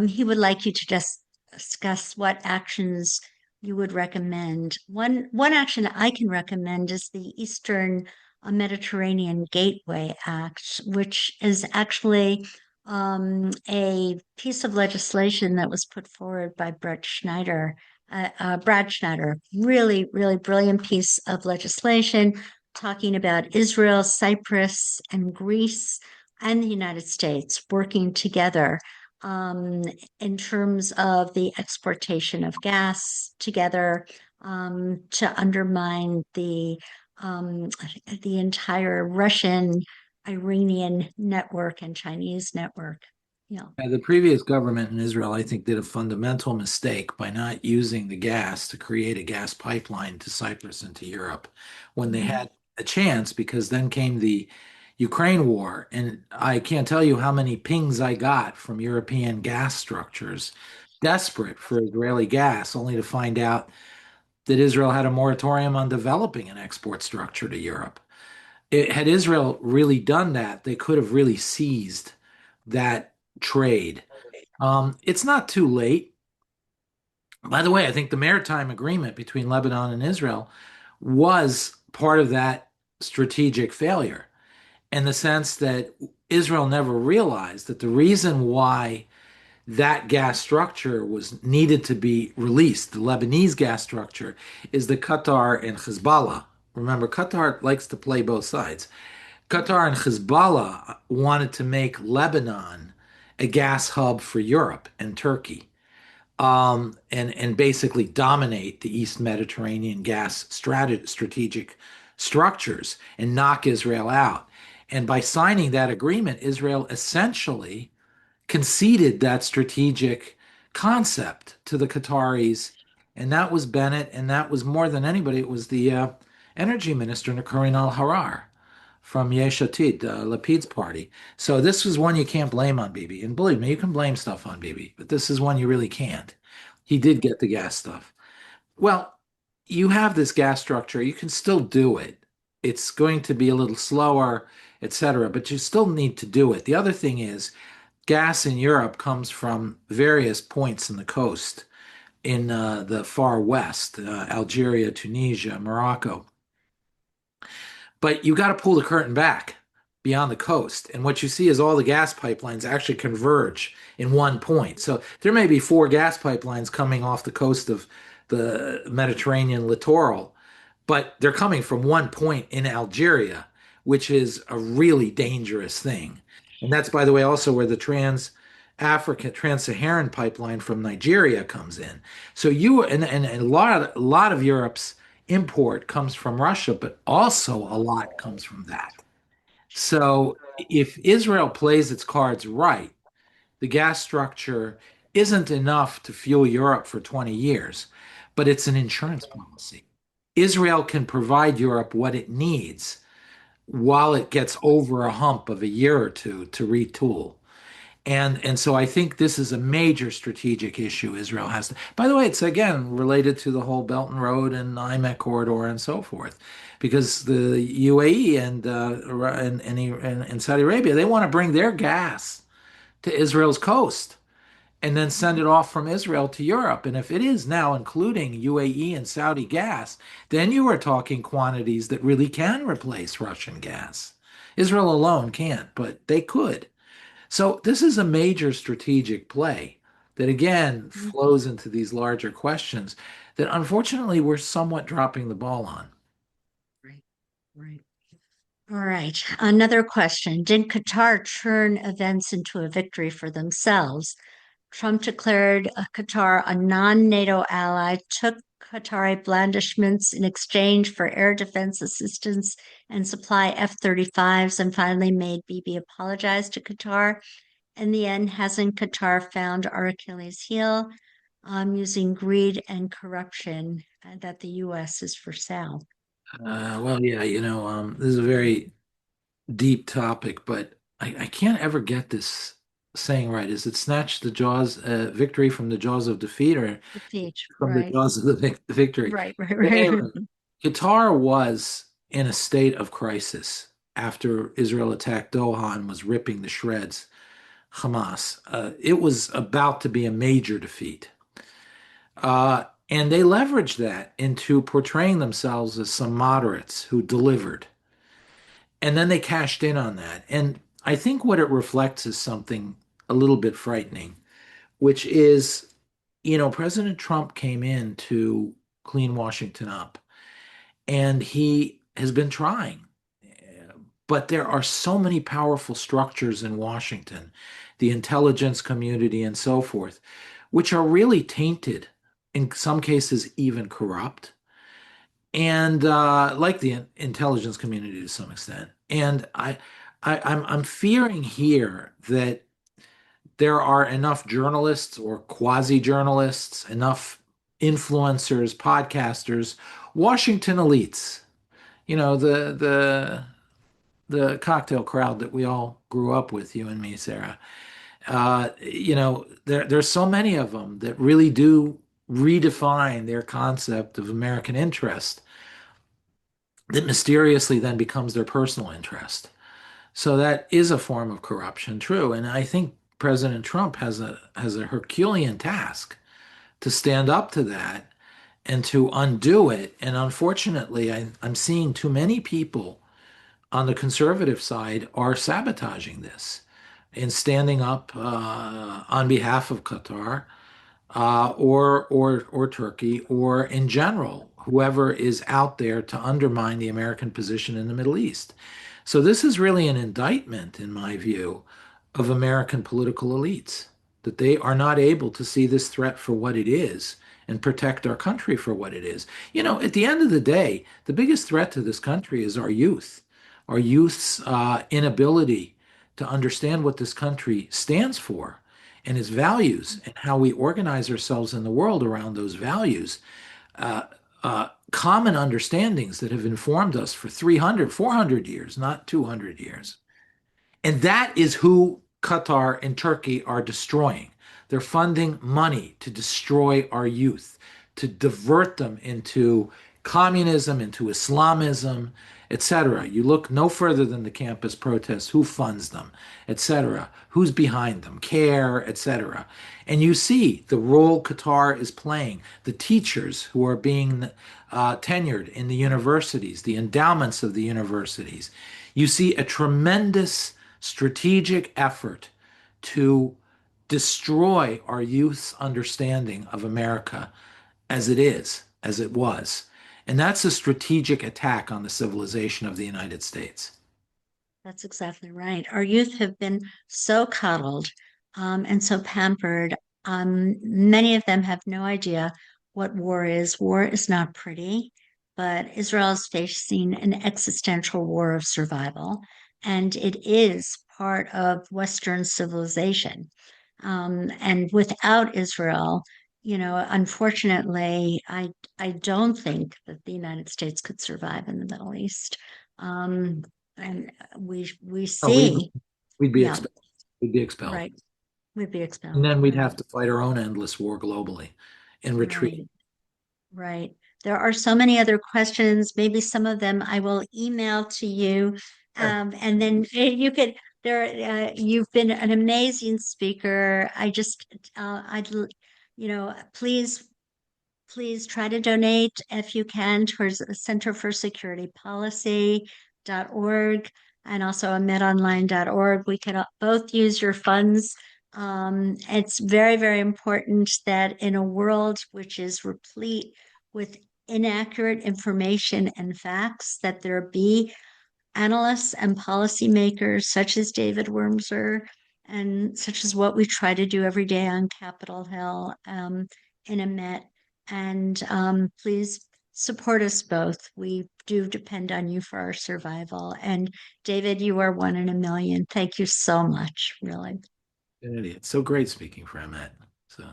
S1: he would like you to just discuss what actions you would recommend. One action I can recommend is the Eastern Mediterranean Gateway Act, which is actually a piece of legislation that was put forward by Brad Schneider. Really, really brilliant piece of legislation talking about Israel, Cyprus, and Greece and the United States working together um, in terms of the exportation of gas together to undermine um, the entire Russian Iranian network and Chinese network. Yeah.
S2: The previous government in Israel, I think, did a fundamental mistake by not using the gas to create a gas pipeline to Cyprus and to Europe when they
S1: Mhm.
S2: had a chance, because then came the Ukraine war. And I can't tell you how many pings I got from European gas structures desperate for Israeli gas, only to find out that Israel had a moratorium on developing an export structure to Europe. Had Israel really done that, they could have really seized that trade. It's not too late. By the way, I think the maritime agreement between Lebanon and Israel was part of that strategic failure, in the sense that Israel never realized that the reason why that gas structure was needed to be released, the Lebanese gas structure, is that Qatar and Hezbollah, remember, Qatar likes to play both sides. Qatar and Hezbollah wanted to make Lebanon a gas hub for Europe and Turkey, and basically dominate the East Mediterranean gas strategic structures and knock Israel out. And by signing that agreement, Israel essentially conceded that strategic concept to the Qataris, and that was Bennett, and that was more than anybody. It was the energy minister, Nikarin al-Harar, from Yesh Atid, Lapid's party. So this was one you can't blame on Bibi. And believe me, you can blame stuff on Bibi, but this is one you really can't. He did get the gas stuff. Well, you have this gas structure. You can still do it. It's going to be a little slower, etc., but you still need to do it. The other thing is, gas in Europe comes from various points in the coast in the far west, Algeria, Tunisia, Morocco. But you got to pull the curtain back beyond the coast. And what you see is all the gas pipelines actually converge in one point. So there may be four gas pipelines coming off the coast of the Mediterranean littoral, but they're coming from one point in Algeria, which is a really dangerous thing. And that's, by the way, also where the Trans-Saharan pipeline from Nigeria comes in. So and a lot of Europe's import comes from Russia, but also a lot comes from that. So if Israel plays its cards right, the gas structure isn't enough to fuel Europe for 20 years, but it's an insurance policy. Israel can provide Europe what it needs while it gets over a hump of a year or two to retool. And so I think this is a major strategic issue Israel has to. By the way, it's again related to the whole Belt and Road and IMET corridor and so forth, because the UAE and Saudi Arabia, they want to bring their gas to Israel's coast and then send it off from Israel to Europe. And if it is now including UAE and Saudi gas, then you are talking quantities that really can replace Russian gas. Israel alone can't, but they could. So this is a major strategic play that again flows into these larger questions that unfortunately we're somewhat dropping the ball on.
S1: Right, right. All right. Another question. Did Qatar turn events into a victory for themselves? Trump declared Qatar a non-NATO ally, took Qatari blandishments in exchange for air defense assistance and supply F-35s, and finally made Bibi apologize to Qatar. In the end, hasn't Qatar found our Achilles heel using greed and corruption that the U.S. is for sale?
S2: Well, yeah, this is a very deep topic, but I can't ever get this saying right. Is it snatch the jaws, victory from the jaws of defeat, or
S1: Defeat,
S2: from the
S1: right,
S2: jaws of the victory?
S1: right, right,
S2: But
S1: right.
S2: anyway, Qatar was in a state of crisis after Israel attacked Doha and was ripping to shreds Hamas. It was about to be a major defeat. And they leveraged that into portraying themselves as some moderates who delivered. And then they cashed in on that. And I think what it reflects is something a little bit frightening, which is, President Trump came in to clean Washington up, and he has been trying. But there are so many powerful structures in Washington, the intelligence community and so forth, which are really tainted, in some cases, even corrupt, and like the intelligence community to some extent. And I'm fearing here that there are enough journalists or quasi-journalists, enough influencers, podcasters, Washington elites, the cocktail crowd that we all grew up with, you and me, Sarah. There's so many of them that really do redefine their concept of American interest that mysteriously then becomes their personal interest. So that is a form of corruption, true. And I think President Trump has a Herculean task to stand up to that and to undo it. And unfortunately, I'm seeing too many people on the conservative side are sabotaging this and standing up on behalf of Qatar or Turkey, or in general, whoever is out there to undermine the American position in the Middle East. So this is really an indictment, in my view, of American political elites, that they are not able to see this threat for what it is and protect our country for what it is. At the end of the day, the biggest threat to this country is our youth's inability to understand what this country stands for and its values and how we organize ourselves in the world around those values. Common understandings that have informed us for 300, 400 years, not 200 years. And that is who Qatar and Turkey are destroying. They're funding money to destroy our youth, to divert them into communism, into Islamism, etc. You look no further than the campus protests, who funds them, etc., who's behind them, CARE, etc. And you see the role Qatar is playing, the teachers who are being tenured in the universities, the endowments of the universities. You see a tremendous strategic effort to destroy our youth's understanding of America as it is, as it was. And that's a strategic attack on the civilization of the United States.
S1: That's exactly right. Our youth have been so coddled and so pampered. Many of them have no idea what war is. War is not pretty, but Israel is facing an existential war of survival, and it is part of Western civilization. And without Israel, unfortunately, I don't think that the United States could survive in the Middle East. Um, and we
S2: Oh,
S1: see,
S2: we'd be
S1: yeah,
S2: expelled. We'd be expelled.
S1: right, we'd be
S2: And
S1: expelled,
S2: then we'd
S1: right,
S2: have to fight our own endless war globally and retreat.
S1: right, right. There are so many other questions. Maybe some of them I will email to you,
S2: Sure.
S1: and then you could. There, you've been an amazing speaker. Please try to donate if you can towards the Center for Security Policy.org and also emetonline.org. We can both use your funds. It's very, very important that in a world which is replete with inaccurate information and facts, that there be analysts and policymakers such as David Wurmser and such as what we try to do every day on Capitol Hill in EMET. And please support us both. We do depend on you for our survival. And David, you are one in a million. Thank you so much, really.
S2: It's so great speaking for Ahmed. So.